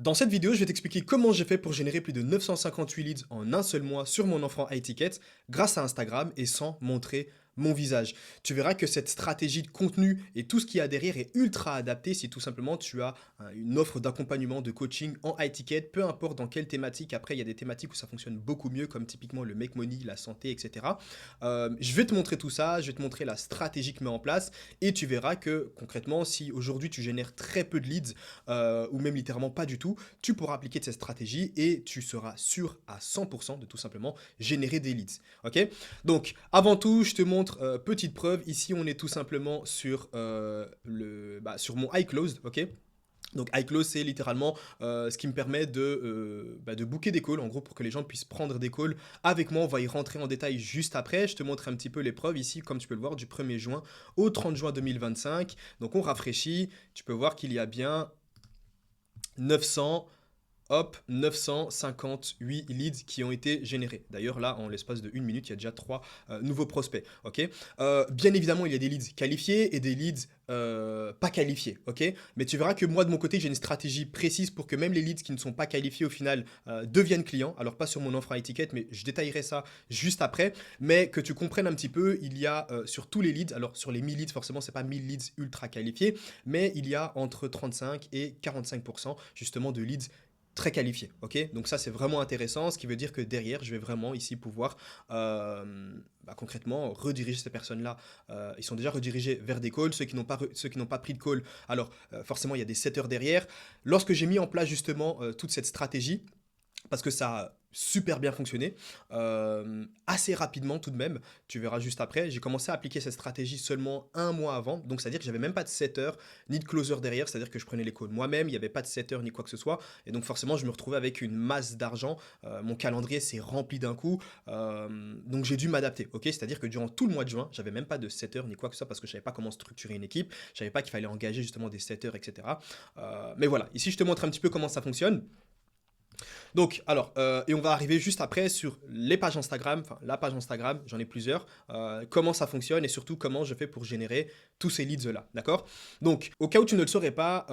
Dans cette vidéo, je vais t'expliquer comment j'ai fait pour générer plus de 958 leads en un seul mois sur mon offre en high ticket grâce à Instagram et sans montrer mon visage. Tu verras que cette stratégie de contenu et tout ce qu'il y a derrière est ultra adapté si tout simplement tu as une offre d'accompagnement, de coaching en high ticket, peu importe dans quelle thématique. Après, il y a des thématiques où ça fonctionne beaucoup mieux, comme typiquement le make money, la santé, etc. Je vais te montrer tout ça, je vais te montrer la stratégie que je mets en place et tu verras que concrètement, si aujourd'hui tu génères très peu de leads ou même littéralement pas du tout, tu pourras appliquer cette stratégie et tu seras sûr à 100% de tout simplement générer des leads. Ok? Donc, avant tout, je te montre petite preuve. Ici, on est tout simplement sur mon iClosed. Ok? Donc iClose, c'est littéralement ce qui me permet de booker des calls, en gros pour que les gens puissent prendre des calls avec moi. On va y rentrer en détail juste après. Je te montre un petit peu les preuves ici, comme tu peux le voir, du 1er juin au 30 juin 2025. Donc on rafraîchit, tu peux voir qu'il y a bien 900, hop, 958 leads qui ont été générés. D'ailleurs, là, en l'espace de 1 minute, il y a déjà 3 nouveaux prospects. Ok. Bien évidemment, il y a des leads qualifiés et des leads pas qualifiés. Ok. Mais tu verras que moi, de mon côté, j'ai une stratégie précise pour que même les leads qui ne sont pas qualifiés au final deviennent clients. Alors, pas sur mon offre à étiquette, mais je détaillerai ça juste après. Mais que tu comprennes un petit peu, il y a sur tous les leads, alors sur les 1000 leads, forcément, c'est pas 1000 leads ultra qualifiés, mais il y a entre 35 et 45% justement de leads très qualifié, ok? Donc ça, c'est vraiment intéressant, ce qui veut dire que derrière, je vais vraiment ici pouvoir concrètement rediriger ces personnes-là. Ils sont déjà redirigés vers des calls, ceux qui n'ont pas pris de call. Alors, forcément, il y a des setters derrière. Lorsque j'ai mis en place justement toute cette stratégie, parce que ça a super bien fonctionné, assez rapidement tout de même, tu verras juste après, j'ai commencé à appliquer cette stratégie seulement un mois avant, donc c'est-à-dire que j'avais même pas de setter ni de closer derrière, c'est-à-dire que je prenais les calls moi-même, il n'y avait pas de setter ni quoi que ce soit, et donc forcément je me retrouvais avec une masse d'argent, mon calendrier s'est rempli d'un coup, donc j'ai dû m'adapter, ok? C'est-à-dire que durant tout le mois de juin, j'avais même pas de setter ni quoi que ce soit parce que je savais pas comment structurer une équipe, je savais pas qu'il fallait engager justement des setters, etc. Mais voilà, ici je te montre un petit peu comment ça fonctionne. Donc, alors, et on va arriver juste après sur les pages Instagram, enfin la page Instagram, j'en ai plusieurs, comment ça fonctionne et surtout comment je fais pour générer tous ces leads-là, d'accord? Donc, au cas où tu ne le saurais pas,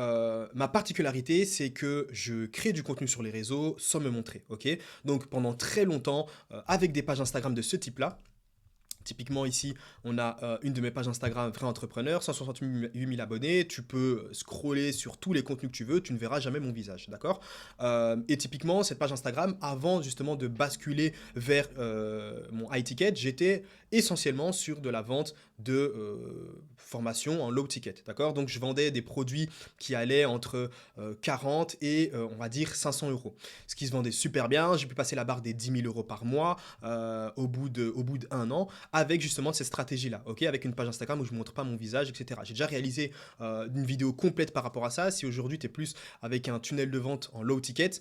ma particularité, c'est que je crée du contenu sur les réseaux sans me montrer, ok? Donc, pendant très longtemps, avec des pages Instagram de ce type-là, typiquement ici, on a une de mes pages Instagram, Vrai Entrepreneur, 168 000 abonnés. Tu peux scroller sur tous les contenus que tu veux, tu ne verras jamais mon visage, d'accord? Et typiquement, cette page Instagram, avant justement de basculer vers mon high ticket, j'étais essentiellement sur de la vente de formation en low ticket, d'accord? Donc je vendais des produits qui allaient entre 40 et on va dire 500 euros. Ce qui se vendait super bien, j'ai pu passer la barre des 10 000 euros par mois au bout d'un an avec justement cette stratégie-là, ok? Avec une page Instagram où je ne montre pas mon visage, etc. J'ai déjà réalisé une vidéo complète par rapport à ça. Si aujourd'hui tu es plus avec un tunnel de vente en low ticket,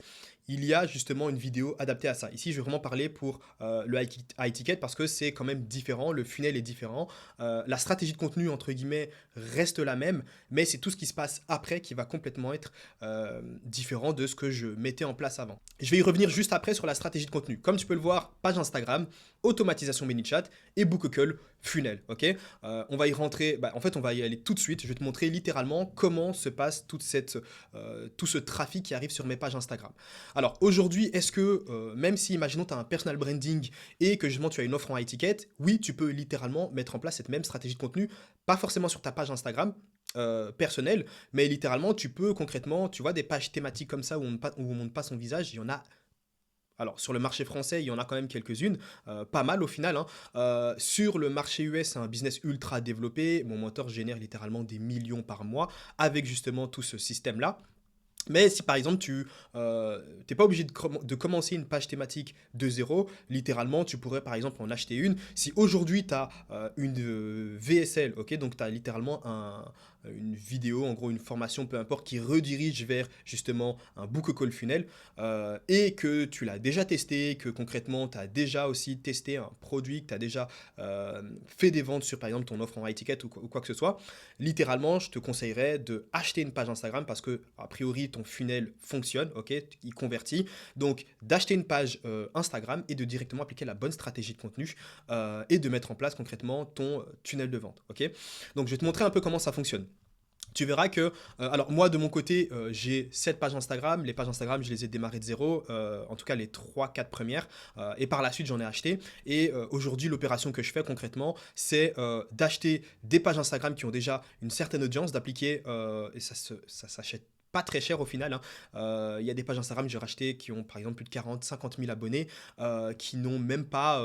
il y a justement une vidéo adaptée à ça. Ici, je vais vraiment parler pour le high ticket parce que c'est quand même différent, le funnel est différent. La stratégie de contenu, entre guillemets, reste la même, mais c'est tout ce qui se passe après qui va complètement être différent de ce que je mettais en place avant. Je vais y revenir juste après sur la stratégie de contenu. Comme tu peux le voir, page Instagram, automatisation ManyChat et Bookable funnel, ok? On va y rentrer, en fait on va y aller tout de suite, je vais te montrer littéralement comment se passe tout ce trafic qui arrive sur mes pages Instagram. Alors aujourd'hui, est-ce que, même si imaginons tu as un personal branding et que justement tu as une offre en high ticket, oui tu peux littéralement mettre en place cette même stratégie de contenu, pas forcément sur ta page Instagram, personnelle, mais littéralement tu peux concrètement, tu vois des pages thématiques comme ça où on montre pas son visage, il y en a alors, sur le marché français, il y en a quand même quelques-unes, pas mal au final, hein. Sur le marché US, c'est un business ultra développé. Mon moteur génère littéralement des millions par mois avec justement tout ce système-là. Mais si par exemple tu n'es pas obligé de commencer une page thématique de zéro, littéralement tu pourrais par exemple en acheter une. Si aujourd'hui tu as une VSL, ok, donc tu as littéralement une vidéo, en gros une formation, peu importe, qui redirige vers justement un book call funnel et que tu l'as déjà testé, que concrètement tu as déjà aussi testé un produit, que tu as déjà fait des ventes sur par exemple ton offre en high ticket ou quoi que ce soit, littéralement je te conseillerais de acheter une page Instagram parce que a priori ton funnel fonctionne, ok, il convertit. Donc d'acheter une page Instagram et de directement appliquer la bonne stratégie de contenu et de mettre en place concrètement ton tunnel de vente, ok. Donc je vais te montrer un peu comment ça fonctionne. Tu verras que, alors moi de mon côté, j'ai 7 pages Instagram. Les pages Instagram, je les ai démarrées de zéro, en tout cas les trois quatre premières. Et par la suite, j'en ai acheté. Et aujourd'hui, l'opération que je fais concrètement, c'est d'acheter des pages Instagram qui ont déjà une certaine audience, d'appliquer, et ça s'achète pas très cher au final, hein. Il y a des pages Instagram que j'ai rachetées qui ont par exemple plus de 40 50 000 abonnés, qui n'ont même pas,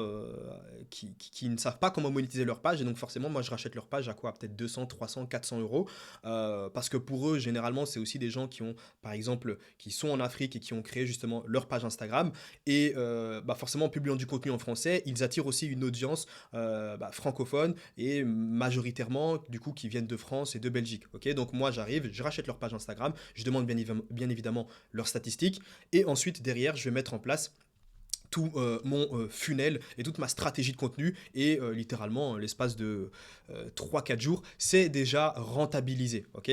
qui ne savent pas comment monétiser leur page. Et donc forcément, moi je rachète leur page à quoi? Peut-être 200, 300, 400 euros. Parce que pour eux, généralement, c'est aussi des gens qui ont, par exemple, qui sont en Afrique et qui ont créé justement leur page Instagram. Et bah forcément, en publiant du contenu en français, ils attirent aussi une audience bah, francophone et majoritairement, du coup, qui viennent de France et de Belgique. Ok, donc moi, j'arrive, je rachète leur page Instagram, je demande bien évidemment leurs statistiques et ensuite, derrière, je vais mettre en place tout mon funnel et toute ma stratégie de contenu et littéralement l'espace de 3-4 jours, c'est déjà rentabilisé. Ok,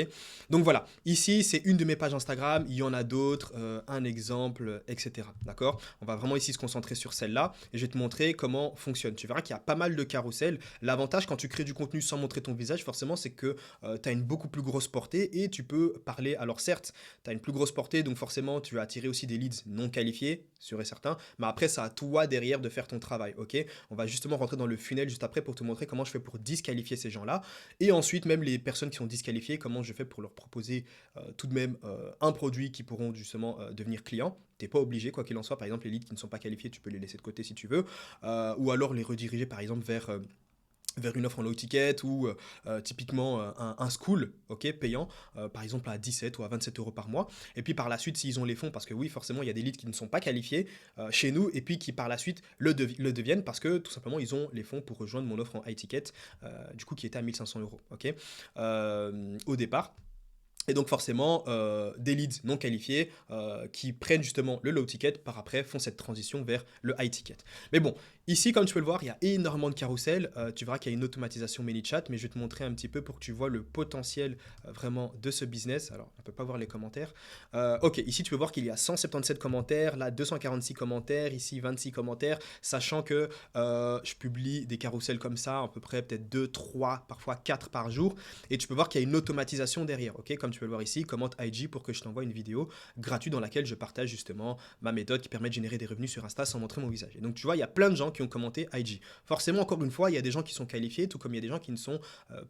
donc voilà, ici c'est une de mes pages Instagram, il y en a d'autres, un exemple, etc. D'accord, on va vraiment ici se concentrer sur celle-là et je vais te montrer comment fonctionne. Tu verras qu'il y a pas mal de carousels. L'avantage quand tu crées du contenu sans montrer ton visage, forcément, c'est que tu as une beaucoup plus grosse portée et tu peux parler. Alors certes, tu as une plus grosse portée, donc forcément tu vas attirer aussi des leads non qualifiés, sûr et certain, mais après c'est à toi derrière de faire ton travail, ok? On va justement rentrer dans le funnel juste après pour te montrer comment je fais pour disqualifier ces gens-là. Et ensuite, même les personnes qui sont disqualifiées, comment je fais pour leur proposer tout de même un produit qui pourront justement devenir clients. T'es pas obligé, quoi qu'il en soit. Par exemple, les leads qui ne sont pas qualifiés, tu peux les laisser de côté si tu veux. Ou alors les rediriger par exemple vers une offre en low ticket ou typiquement un school, ok, payant, par exemple à 17 ou à 27 euros par mois. Et puis par la suite, s'ils ont les fonds, parce que oui, forcément, il y a des leads qui ne sont pas qualifiés chez nous, et puis qui par la suite le deviennent parce que tout simplement, ils ont les fonds pour rejoindre mon offre en high ticket, du coup, qui était à 1500 euros, ok, au départ. Et donc forcément, des leads non qualifiés qui prennent justement le low ticket, par après font cette transition vers le high ticket. Mais bon, ici, comme tu peux le voir, il y a énormément de carousels. Tu verras qu'il y a une automatisation ManyChat, mais je vais te montrer un petit peu pour que tu vois le potentiel vraiment de ce business. Alors, on ne peut pas voir les commentaires. Ok, ici, tu peux voir qu'il y a 177 commentaires, là, 246 commentaires, ici, 26 commentaires, sachant que je publie des carousels comme ça, à peu près peut-être 2, 3, parfois 4 par jour. Et tu peux voir qu'il y a une automatisation derrière, ok? Comme tu peux le voir ici, commente IG pour que je t'envoie une vidéo gratuite dans laquelle je partage justement ma méthode qui permet de générer des revenus sur Insta sans montrer mon visage. Et donc tu vois, il y a plein de gens qui ont commenté IG. Forcément, encore une fois, il y a des gens qui sont qualifiés, tout comme il y a des gens qui ne sont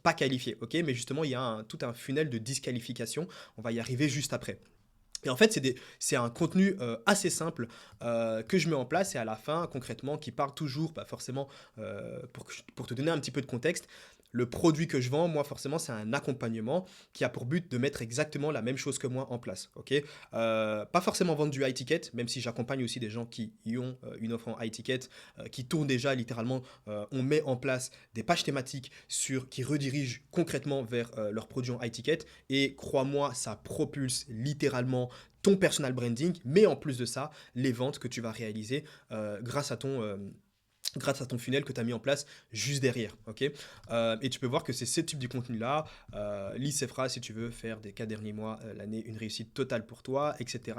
pas qualifiés, ok? Mais justement, il y a tout un funnel de disqualification. On va y arriver juste après. Et en fait, c'est un contenu assez simple que je mets en place et à la fin, concrètement, qui parle toujours, bah, forcément, pour te donner un petit peu de contexte, le produit que je vends, moi, forcément, c'est un accompagnement qui a pour but de mettre exactement la même chose que moi en place. Ok. Pas forcément vendre du high ticket, même si j'accompagne aussi des gens qui y ont une offre en high ticket, qui tournent déjà littéralement. On met en place des pages thématiques qui redirigent concrètement vers leurs produits en high ticket. Et crois-moi, ça propulse littéralement ton personal branding, mais en plus de ça, les ventes que tu vas réaliser grâce à ton funnel que tu as mis en place juste derrière. Ok. Et tu peux voir que c'est ce type de contenu-là. Lis ces phrases si tu veux faire des 4 derniers mois, l'année, une réussite totale pour toi, etc.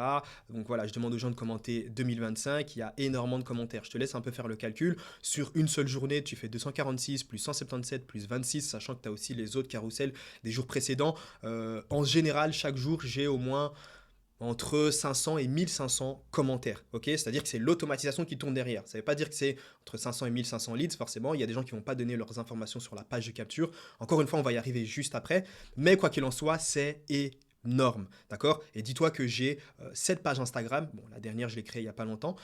Donc voilà, je demande aux gens de commenter 2025. Il y a énormément de commentaires. Je te laisse un peu faire le calcul. Sur une seule journée, tu fais 246 plus 177 plus 26, sachant que tu as aussi les autres carousels des jours précédents. En général, chaque jour, j'ai au moins entre 500 et 1500 commentaires, ok? C'est-à-dire que c'est l'automatisation qui tourne derrière. Ça ne veut pas dire que c'est entre 500 et 1500 leads, forcément. Il y a des gens qui ne vont pas donner leurs informations sur la page de capture. Encore une fois, on va y arriver juste après. Mais quoi qu'il en soit, c'est énorme, d'accord? Et dis-toi que j'ai 7 pages Instagram. Bon, la dernière, je l'ai créée il n'y a pas longtemps.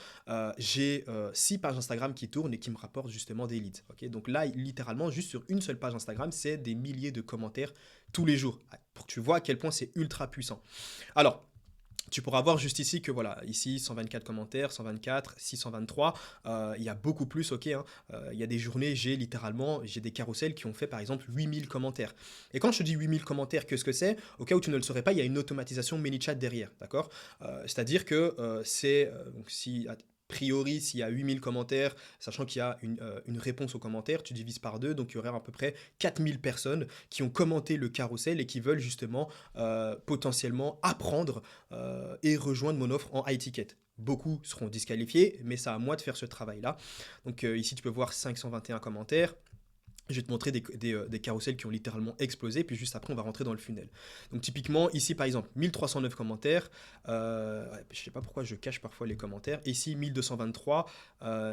J'ai 6 pages Instagram qui tournent et qui me rapportent justement des leads, ok? Donc là, littéralement, juste sur une seule page Instagram, c'est des milliers de commentaires tous les jours. Pour que tu vois à quel point c'est ultra puissant. Alors, tu pourras voir juste ici que voilà, ici 124 commentaires, 124, 623, il y a beaucoup plus, ok, hein. Il y a des journées, j'ai des carousels qui ont fait par exemple 8000 commentaires. Et quand je te dis 8000 commentaires, qu'est-ce que c'est? Au cas où tu ne le saurais pas, il y a une automatisation ManyChat derrière, d'accord? C'est-à-dire que donc si priori, s'il y a 8000 commentaires, sachant qu'il y a une réponse aux commentaires, tu divises par deux, donc il y aurait à peu près 4000 personnes qui ont commenté le carrousel et qui veulent justement potentiellement apprendre et rejoindre mon offre en high ticket. Beaucoup seront disqualifiés, mais c'est à moi de faire ce travail-là. Donc ici, tu peux voir 521 commentaires. Je vais te montrer des carousels qui ont littéralement explosé, puis juste après, on va rentrer dans le funnel. Donc typiquement, ici par exemple, 1309 commentaires. Ouais, je sais pas pourquoi je cache parfois les commentaires. Ici, 1223.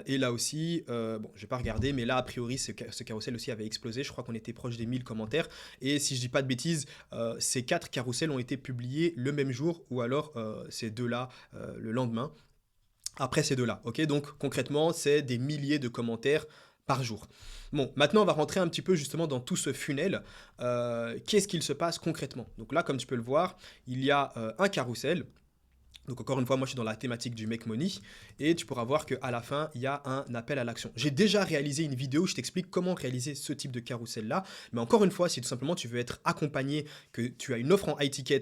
Et là aussi, bon, je vais pas regarder, mais là, a priori, ce carrousel aussi avait explosé. Je crois qu'on était proche des 1000 commentaires. Et si je dis pas de bêtises, ces 4 carousels ont été publiés le même jour, ou alors ces deux-là le lendemain après ces deux-là. Ok, donc concrètement, c'est des milliers de commentaires par jour. Bon, maintenant on va rentrer un petit peu justement dans tout ce funnel. Qu'est-ce qu'il se passe concrètement? Donc là, comme tu peux le voir, il y a un carrousel. Donc encore une fois, moi je suis dans la thématique du make money et tu pourras voir qu'à la fin, il y a un appel à l'action. J'ai déjà réalisé une vidéo où je t'explique comment réaliser ce type de carrousel là, mais encore une fois, si tout simplement tu veux être accompagné, que tu as une offre en high ticket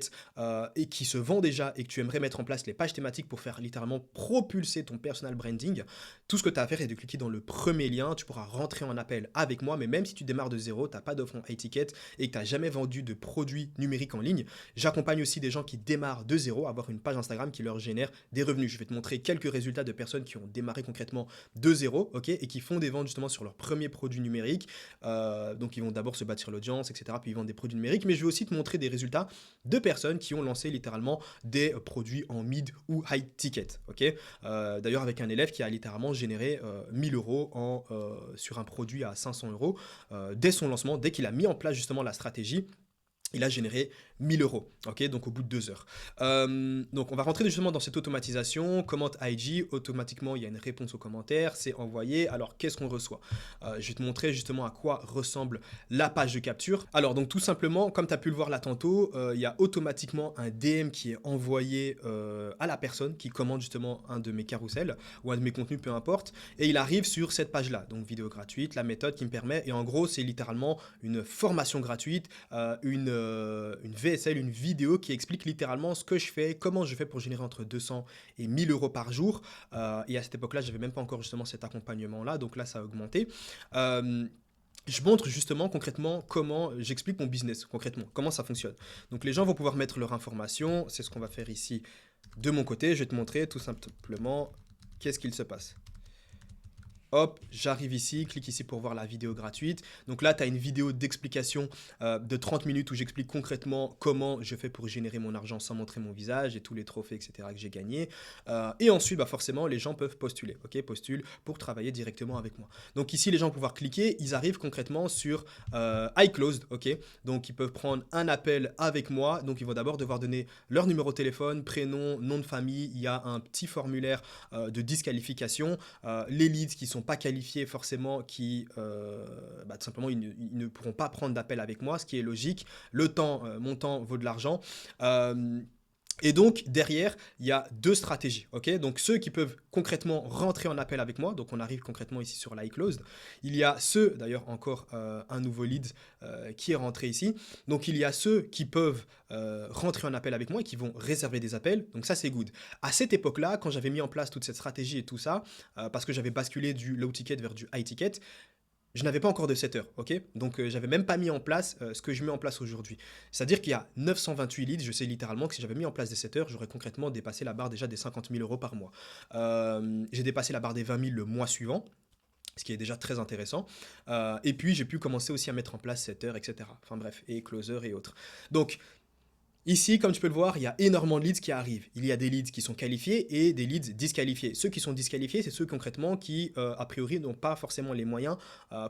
et qui se vend déjà et que tu aimerais mettre en place les pages thématiques pour faire littéralement propulser ton personal branding, tout ce que tu as à faire est de cliquer dans le premier lien, tu pourras rentrer en appel avec moi, mais même si tu démarres de zéro, tu n'as pas d'offre en high ticket et que tu n'as jamais vendu de produits numériques en ligne, j'accompagne aussi des gens qui démarrent de zéro à avoir une page Instagram qui leur génère des revenus. Je vais te montrer quelques résultats de personnes qui ont démarré concrètement de zéro, ok, et qui font des ventes justement sur leurs premiers produits numériques. Donc ils vont d'abord se bâtir l'audience, etc. Puis ils vendent des produits numériques. Mais je vais aussi te montrer des résultats de personnes qui ont lancé littéralement des produits en mid ou high ticket, ok. D'ailleurs avec un élève qui a littéralement généré 1000 euros sur un produit à 500 euros dès son lancement, dès qu'il a mis en place justement la stratégie. Il a généré 1000 euros, ok, donc au bout de 2 heures. Donc on va rentrer justement dans cette automatisation, commente IG, automatiquement il y a une réponse aux commentaires, c'est envoyé. Alors qu'est-ce qu'on reçoit? Je vais te montrer justement à quoi ressemble la page de capture. Alors donc tout simplement, comme tu as pu le voir là tantôt, il y a automatiquement un DM qui est envoyé à la personne qui commande justement un de mes carousels ou un de mes contenus, peu importe, et il arrive sur cette page-là. Donc vidéo gratuite, la méthode qui me permet, et en gros c'est littéralement une formation gratuite, une VSL, une vidéo qui explique littéralement ce que je fais, comment je fais pour générer entre 200 et 1000 euros par jour. Et à cette époque-là, je n'avais même pas encore justement cet accompagnement-là, donc là, ça a augmenté. Je montre justement concrètement comment j'explique mon business, concrètement, comment ça fonctionne. Donc les gens vont pouvoir mettre leur information, c'est ce qu'on va faire ici de mon côté. Je vais te montrer tout simplement qu'est-ce qu'il se passe. Hop, j'arrive ici, clique ici pour voir la vidéo gratuite. Donc là, tu as une vidéo d'explication de 30 minutes où j'explique concrètement comment je fais pour générer mon argent sans montrer mon visage et tous les trophées, etc. que j'ai gagnés. Et ensuite, bah forcément, les gens peuvent postuler. Ok, postulent pour travailler directement avec moi. Donc ici, les gens vont pouvoir cliquer. Ils arrivent concrètement sur iClosed. Ok, donc ils peuvent prendre un appel avec moi. Donc ils vont d'abord devoir donner leur numéro de téléphone, prénom, nom de famille. Il y a un petit formulaire de disqualification. Les leads qui sont pas qualifiés forcément, qui tout simplement ils ne pourront pas prendre d'appel avec moi, ce qui est logique. Le temps, mon temps vaut de l'argent. Et donc, derrière, il y a deux stratégies. Ok, donc, ceux qui peuvent concrètement rentrer en appel avec moi, donc on arrive concrètement ici sur l'iClosed. Il y a ceux, d'ailleurs, encore un nouveau lead qui est rentré ici. Donc, il y a ceux qui peuvent rentrer en appel avec moi et qui vont réserver des appels. Donc, ça, c'est good. À cette époque-là, quand j'avais mis en place toute cette stratégie et tout ça, parce que j'avais basculé du low ticket vers du high ticket, je n'avais pas encore de setter, ok. Donc j'avais même pas mis en place ce que je mets en place aujourd'hui. C'est-à-dire qu'il y a 928 leads, je sais littéralement que si j'avais mis en place des setters, j'aurais concrètement dépassé la barre déjà des 50 000 euros par mois. J'ai dépassé la barre des 20 000 le mois suivant, ce qui est déjà très intéressant. Et puis j'ai pu commencer aussi à mettre en place setter, etc. Enfin bref, et closer et autres. Donc ici, comme tu peux le voir, il y a énormément de leads qui arrivent. Il y a des leads qui sont qualifiés et des leads disqualifiés. Ceux qui sont disqualifiés, c'est ceux concrètement qui, a priori, n'ont pas forcément les moyens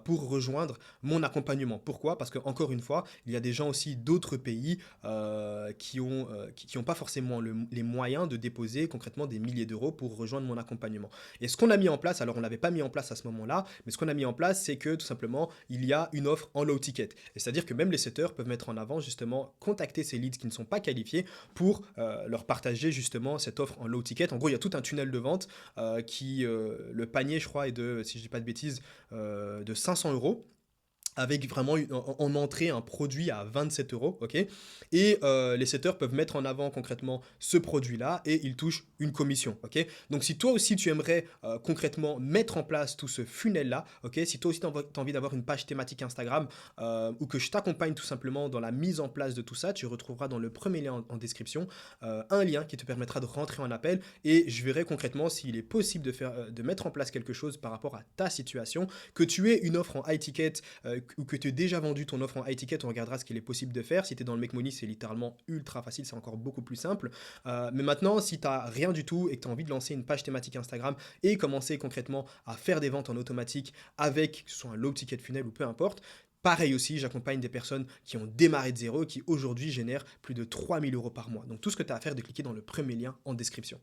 pour rejoindre mon accompagnement. Pourquoi? Parce que encore une fois, il y a des gens aussi d'autres pays qui ont pas forcément les moyens de déposer concrètement des milliers d'euros pour rejoindre mon accompagnement. Et ce qu'on a mis en place, alors on l'avait pas mis en place à ce moment-là, mais ce qu'on a mis en place, c'est que tout simplement, il y a une offre en low ticket. Et c'est-à-dire que même les setters peuvent mettre en avant justement, contacter ces leads qui ne sont pas qualifiés pour leur partager justement cette offre en low ticket. En gros, il y a tout un tunnel de vente le panier, je crois, est de, si je dis pas de bêtises, de 500 euros, avec vraiment en entrée un produit à 27 euros, ok. Et les setters peuvent mettre en avant concrètement ce produit-là et ils touchent une commission, ok. Donc si toi aussi tu aimerais concrètement mettre en place tout ce funnel-là, ok, si toi aussi tu as envie d'avoir une page thématique Instagram ou que je t'accompagne tout simplement dans la mise en place de tout ça, tu retrouveras dans le premier lien en description un lien qui te permettra de rentrer en appel et je verrai concrètement s'il est possible de mettre en place quelque chose par rapport à ta situation, que tu aies une offre en high ticket, ou que tu as déjà vendu ton offre en high ticket, on regardera ce qu'il est possible de faire. Si tu es dans le Make Money, c'est littéralement ultra facile, c'est encore beaucoup plus simple. Mais maintenant, si tu n'as rien du tout et que tu as envie de lancer une page thématique Instagram et commencer concrètement à faire des ventes en automatique avec, que ce soit un low ticket funnel ou peu importe, pareil aussi, j'accompagne des personnes qui ont démarré de zéro et qui aujourd'hui génèrent plus de 3 000 € par mois. Donc tout ce que tu as à faire, c'est de cliquer dans le premier lien en description.